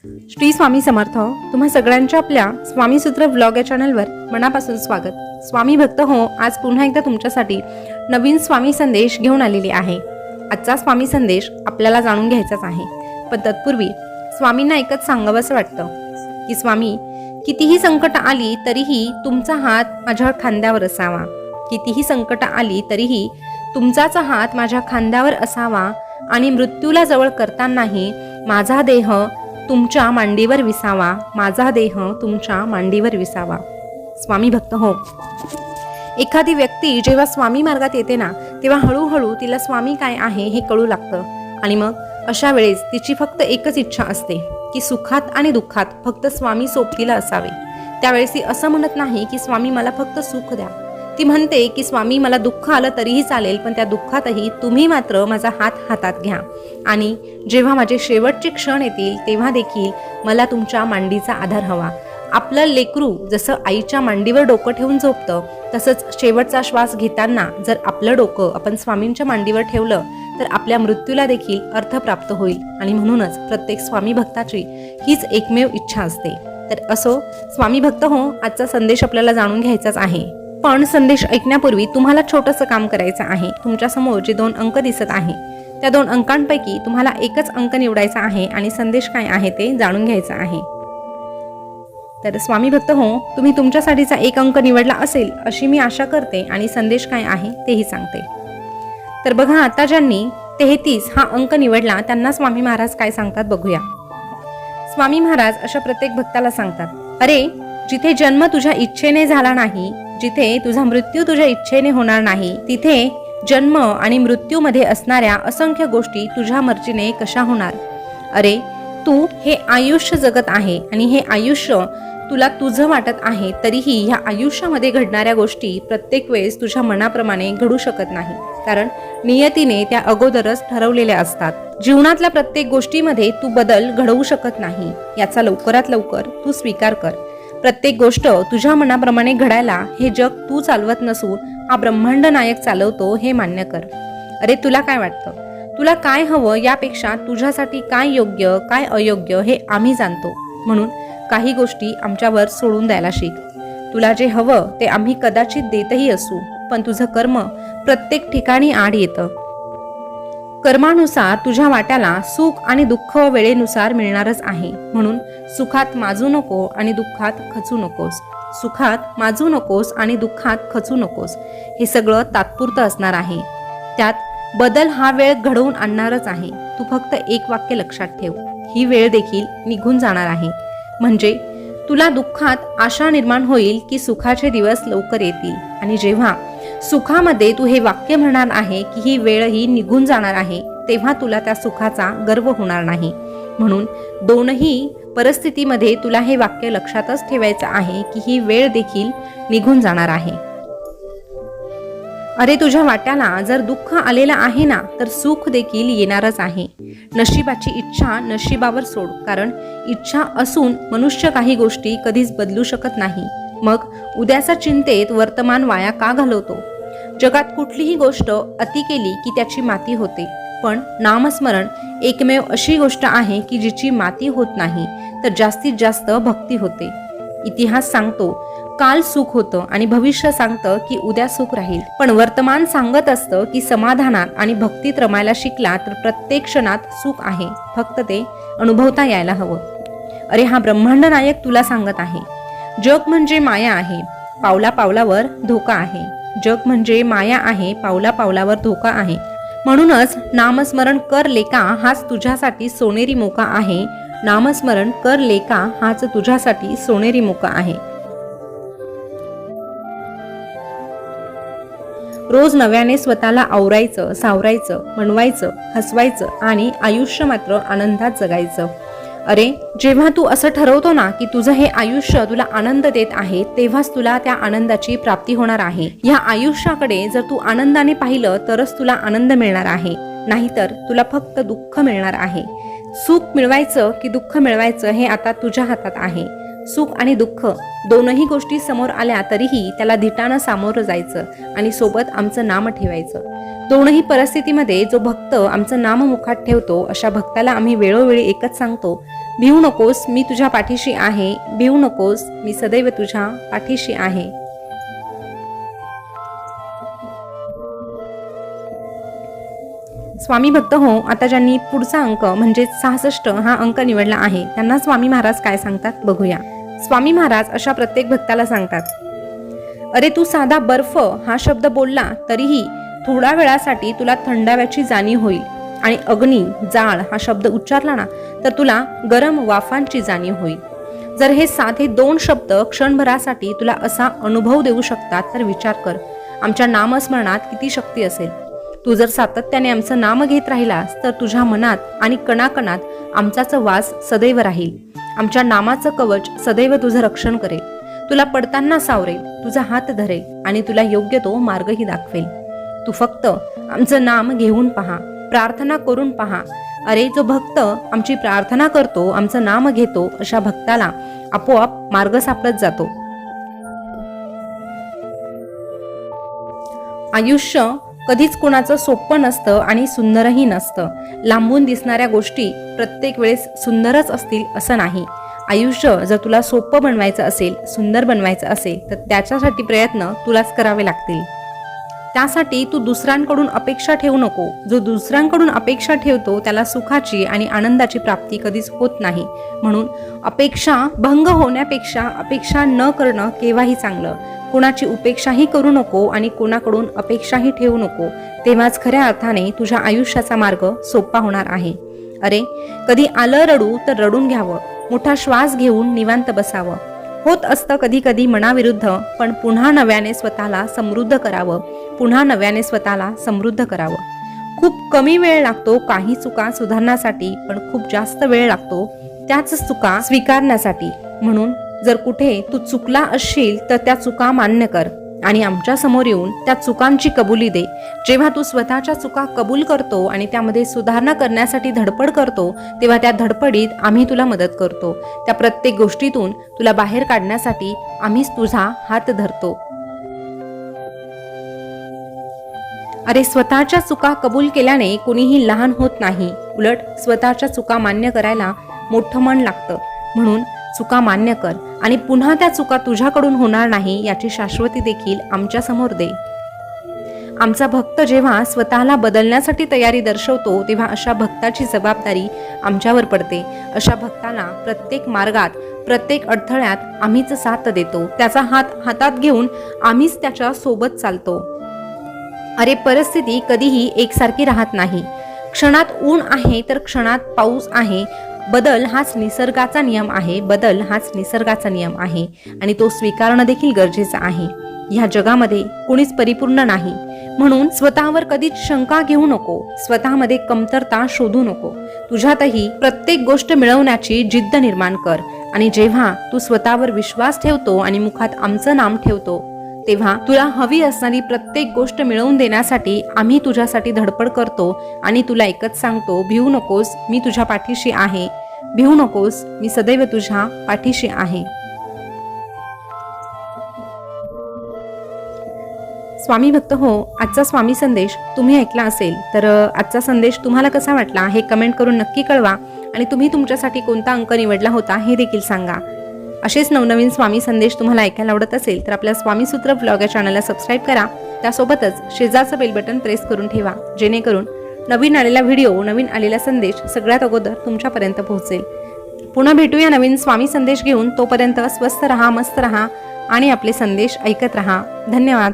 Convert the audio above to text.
श्री स्वामी समर्थ. तुम्हा सगळ्यांच्या आपल्या स्वामी सूत्र व्लॉग या चॅनलवर मनापासून स्वागत. स्वामी भक्त हो, आज पुन्हा एकदा तुमच्यासाठी नवीन स्वामी संदेश घेऊन आलेली आहे. आजचा स्वामी संदेश आपल्याला जाणून घ्यायचाच आहे, पण तत्पूर्वी स्वामींना एकच सांगावंसं वाटतं की स्वामी, कितीही संकट आली तरीही तुमचा हात माझ्या खांद्यावर असावा. कितीही संकट आली तरीही तुमचाच हात माझ्या खांद्यावर असावा आणि मृत्यूला जवळ करतानाही माझा देह तुमच्या मांडीवर विसावा. माझा देह तुमच्या मांडीवर विसावा. स्वामी भक्त हो, एखादी व्यक्ती जेव्हा स्वामी मार्गात येते ना, तेव्हा हळूहळू तिला स्वामी काय आहे हे कळू लागतं. आणि मग अशा वेळेस तिची फक्त एकच इच्छा असते की सुखात आणि दुःखात फक्त स्वामी सोबतीला असावे. त्यावेळेस ती असं म्हणत नाही की स्वामी मला फक्त सुख द्या. ती म्हणते की स्वामी मला दुःख आलं तरीही चालेल, पण त्या दुःखातही तुम्ही मात्र माझा हात हातात घ्या. आणि जेव्हा माझे शेवटचे क्षण येतील तेव्हा देखील मला तुमच्या मांडीचा आधार हवा. आपलं लेकरू जसं आईच्या मांडीवर डोकं ठेवून झोपतं, तसंच शेवटचा श्वास घेताना जर आपलं डोकं आपण स्वामींच्या मांडीवर ठेवलं तर आपल्या मृत्यूला देखील अर्थ प्राप्त होईल. आणि म्हणूनच प्रत्येक स्वामी भक्ताची हीच एकमेव इच्छा असते. तर असो स्वामी भक्त हो, आजचा संदेश आपल्याला जाणून घ्यायचाच आहे. पण संदेश ऐकण्यापूर्वी तुम्हाला छोटंसं काम करायचं आहे. तुमच्या समोर जे 2 अंक दिसत आहे त्या 2 अंकांपैकी तुम्हाला एकच अंक निवडायचा आहे आणि संदेश काय आहे ते जाणून घ्यायचं आहे. तर स्वामी भक्त हो, तुम्ही तुमच्यासाठीचा 1 अंक निवडला असेल अशी मी आशा करते आणि संदेश काय आहे तेही सांगते. तर बघा, आता ज्यांनी 33 हा अंक निवडला त्यांना स्वामी महाराज काय सांगतात बघूया. स्वामी महाराज अशा प्रत्येक भक्ताला सांगतात, अरे जिथे जन्म तुझ्या इच्छेने झाला नाही, जिथे तुझा मृत्यू तुझ्या इच्छेने होणार नाही, तिथे जन्म आणि मृत्यूमध्ये असणाऱ्या असंख्य गोष्टी तुझ्या मर्जीने कशा होणार. अरे तू हे आयुष्य जगत आहे आणि हे आयुष्य तुला तुझं वाटत आहे, तरीही ह्या आयुष्यामध्ये घडणाऱ्या गोष्टी प्रत्येक वेळेस तुझ्या मनाप्रमाणे घडू शकत नाही, कारण नियतीने त्या अगोदरच ठरवलेल्या असतात. जीवनातल्या प्रत्येक गोष्टीमध्ये तू बदल घडवू शकत नाही, याचा लवकरात लवकर तू स्वीकार कर. प्रत्येक गोष्ट तुझ्या मनाप्रमाणे घडायला हे जग तू चालवत नसून हा ब्रह्मांड नायक चालवतो हे मान्य कर. अरे तुला काय वाटतं, तुला काय हवं यापेक्षा तुझ्यासाठी काय योग्य काय अयोग्य हे आम्ही जाणतो. म्हणून काही गोष्टी आमच्यावर सोडून द्यायला शिक. तुला जे हवं ते आम्ही कदाचित देतही असू, पण तुझं कर्म प्रत्येक ठिकाणी आड येतं. कर्मानुसार तुझ्या वाट्याला सुख आणि दुःख वेळेनुसार मिळणारच आहे. म्हणून सुखात माजू नको आणि दुःखात खचू नकोस. सुखात माजू नकोस आणि दुःखात खचू नकोस. हे सगळं तात्पुरतं असणार आहे. त्यात बदल हा वेळ घडवून आणणारच आहे. तू फक्त एक वाक्य लक्षात ठेव, ही वेळ देखील निघून जाणार आहे. म्हणजे तुला दुःखात आशा निर्माण होईल की सुखाचे दिवस लवकर येतील, आणि जेव्हा सुखामध्ये तू हे वाक्य म्हणणार आहे की ही वेळही निघून जाणार आहे, तेव्हा तुला त्या सुखाचा गर्व होणार नाही. म्हणून दोनही परिस्थितीमध्ये तुला हे वाक्य लक्षातच ठेवायचं आहे की ही वेळ देखील निघून जाणार आहे. अरे तुझ्या वाट्याला जर दुःख आलेलं आहे ना, तर सुख देखील येणारच आहे. नशिबाची इच्छा नशिबावर सोड, कारण इच्छा असून मनुष्य काही गोष्टी कधीच बदलू शकत नाही. मग उद्याच्या चिंतेत वर्तमान वाया का घालवतो. जगात कुठलीही गोष्ट अति केली की त्याची माती होते, पण नामस्मरण एकमेव अशी गोष्ट आहे की जिची माती होत नाही, तर जास्तीत जास्त भक्ती होते. इतिहास सांगतो काल सुख होतं आणि भविष्य सांगतं की उद्या सुख राहील, पण वर्तमान सांगत असतं की समाधानात आणि भक्तीत रमायला शिकला तर प्रत्येक क्षणात सुख आहे, फक्त ते अनुभवता यायला हवं. अरे हा ब्रह्मांड नायक तुला सांगत आहे, जग म्हणजे माया आहे, पावला पावलावर धोका आहे. जग म्हणजे माया आहे, पावला पावलावर धोका आहे. म्हणूनच नामस्मरण कर लेका हाच तुझ्यासाठी सोनेरी मोका आहे. नामस्मरण कर लेका हाच तुझ्यासाठी सोनेरी मोका आहे. रोज नव्याने स्वतःला आवरायचं, सावरायचं, मनवायचं, हसवायचं आणि आयुष्य मात्र आनंदात जगायचं. अरे जेव्हा तू असं ठरवतो ना की तुझं हे आयुष्य तुला आनंद देत आहे, तेव्हाच तुला त्या आनंदाची प्राप्ती होणार आहे. या आयुष्याकडे जर तू आनंदाने पाहिलं तरच तुला आनंद मिळणार आहे, नाहीतर तुला फक्त दुःख मिळणार आहे. सुख मिळवायचं की दुःख मिळवायचं हे आता तुझ्या हातात आहे. सुख आणि दुःख दोनही गोष्टी समोर आल्या तरीही त्याला धिटानं सामोरं जायचं आणि सोबत आमचं नाम ठेवायचं. दोनही परिस्थितीमध्ये जो भक्त आमचं नाम मुखात ठेवतो अशा भक्ताला आम्ही वेळोवेळी एकच सांगतो, भिवू नकोस, मी तुझ्या पाठीशी आहे. भिवू नकोस, मी सदैव तुझ्या पाठीशी आहे. स्वामी भक्त हो, आता ज्यांनी पुढचा अंक म्हणजे 66 हा अंक निवडला आहे त्यांना स्वामी महाराज काय सांगतात बघूया. स्वामी महाराज अशा प्रत्येक भक्ताला सांगतात, अरे तू साधा बर्फ हा शब्द बोलला तरीही थोड्या वेळासाठी तुला थंडाव्याची जाणीव होईल, आणि अग्नी जाळ हा शब्द उच्चारला ना तर तुला गरम वाफांची जाणीव होईल. जर हे साधे 2 शब्द क्षणभरासाठी तुला असा अनुभव देऊ शकतात तर विचार कर, आमच्या नामस्मरणात किती शक्ती असेल. तू जर सातत्याने आमचं नाम घेत राहिलास तर तुझ्या मनात आणि कणाकणात आमचाच वास सदैव राहील. आमच्या नामाचं कवच सदैव तुझं रक्षण करेल, तुला पडताना सावरेल, तुझा हात धरेल आणि तुला योग्य तो मार्गही दाखवेल. तू फक्त आमचं नाम घेऊन पहा, प्रार्थना करून पहा. अरे जो भक्त आमची प्रार्थना करतो, आमचं नाम घेतो, अशा भक्ताला आपोआप मार्ग सापडत जातो. आयुष्य कधीच कुणाचं सोपं नसतं आणि सुंदरही नसतं. लांबून दिसणाऱ्या गोष्टी प्रत्येक वेळेस सुंदरच असतील असं नाही. आयुष्य जर तुला सोपं बनवायचं असेल, सुंदर बनवायचं असेल तर त्याच्यासाठी प्रयत्न तुलाच करावे लागतील. त्यासाठी तू दुसऱ्यांकडून अपेक्षा ठेवू नको. जो दुसऱ्यांकडून अपेक्षा ठेवतो त्याला सुखाची आणि आनंदाची प्राप्ती कधीच होत नाही. म्हणून अपेक्षा भंग होण्यापेक्षा अपेक्षा न करणं केव्हाही चांगलं. कोणाची उपेक्षाही करू नको आणि कोणाकडून अपेक्षाही ठेवू नको. तेव्हाच खऱ्या अर्थाने तुझ्या आयुष्याचा मार्ग सोपा होणार आहे. अरे कधी आलं रडू तर रडून घ्यावं, मोठा श्वास घेऊन निवांत बसावं. होत असतं कधी कधी मनाविरुद्ध, पण पुन्हा नव्याने स्वतःला समृद्ध करावं. पुन्हा नव्याने स्वतःला समृद्ध करावं. खूप कमी वेळ लागतो काही चुका सुधारण्यासाठी, पण खूप जास्त वेळ लागतो त्याच चुका स्वीकारण्यासाठी. म्हणून जर कुठे तू चुकला असशील तर त्या चुका मान्य कर आणि आमच्या समोर येऊन त्या चुकांची कबुली दे. जेव्हा तू स्वतःच्या चुका कबूल करतो आणि त्यामध्ये सुधारणा करण्यासाठी धडपड करतो, तेव्हा त्या धडपडीत आम्ही तुला मदत करतो. त्या प्रत्येक गोष्टीतून तुला बाहेर काढण्यासाठी आम्हीच तुझा हात धरतो. अरे स्वतःच्या चुका कबूल केल्याने कोणीही लहान होत नाही. उलट स्वतःच्या चुका मान्य करायला मोठं मन लागतं. म्हणून चुका मान्य कर आणि पुन्हा त्या चुका तुझ्याकडून होणार नाही याची शाश्वती देखील आमच्या समोर दे. आमचा भक्त जेव्हा स्वतःला बदलण्यासाठी तयारी दर्शवतो तेव्हा अशा भक्ताची जबाबदारी आमच्यावर पडते. अशा भक्ताला प्रत्येक मार्गात, प्रत्येक अडथळ्यात आम्हीच साथ देतो. त्याचा हात हातात घेऊन आम्हीच त्याच्या सोबत चालतो. अरे परिस्थिती कधीही एकसारखी राहत नाही. क्षणात ऊन आहे तर क्षणात पाऊस आहे. बदल हाच निसर्गाचा नियम आहे. बदल हाच निसर्गाचा नियम आहे आणि तो स्वीकारणं देखील गरजेचं आहे. ह्या जगामध्ये कोणीच परिपूर्ण नाही. म्हणून स्वतःवर कधीच शंका घेऊ नको. स्वतःमध्ये कमतरता शोधू नको. तुझ्यातही प्रत्येक गोष्ट मिळवण्याची जिद्द निर्माण कर. आणि जेव्हा तू स्वतःवर विश्वास ठेवतो आणि मुखात आमचं नाम ठेवतो तेव्हा तुला हवी असणारी प्रत्येक गोष्ट मिळवून देण्यासाठी आम्ही तुझ्यासाठी धडपड करतो आणि तुला एकच सांगतो, भिवू नकोस, मी तुझ्या पाठीशी आहे. भिवू नकोस, मी सदैव तुझ्या पाठीशी आहे. स्वामी भक्त हो, आजचा स्वामी संदेश तुम्ही ऐकला असेल तर आजचा संदेश तुम्हाला कसा वाटला हे कमेंट करून नक्की कळवा आणि तुम्ही तुमच्यासाठी कोणता अंक निवडला होता हे देखील सांगा. असेच नवनवीन स्वामी संदेश तुम्हाला ऐकायला आवडत असेल तर आपल्या स्वामी सूत्र व्लॉग या चॅनलला सबस्क्राईब करा. त्यासोबतच शेजारचं बेल बटन प्रेस करून ठेवा, जेणेकरून नवीन आलेला व्हिडिओ, नवीन आलेला संदेश सगळ्यात अगोदर तुमच्यापर्यंत पोहोचेल. पुन्हा भेटूया नवीन स्वामी संदेश घेऊन. तोपर्यंत स्वस्थ रहा, मस्त रहा आणि आपले संदेश ऐकत रहा. धन्यवाद.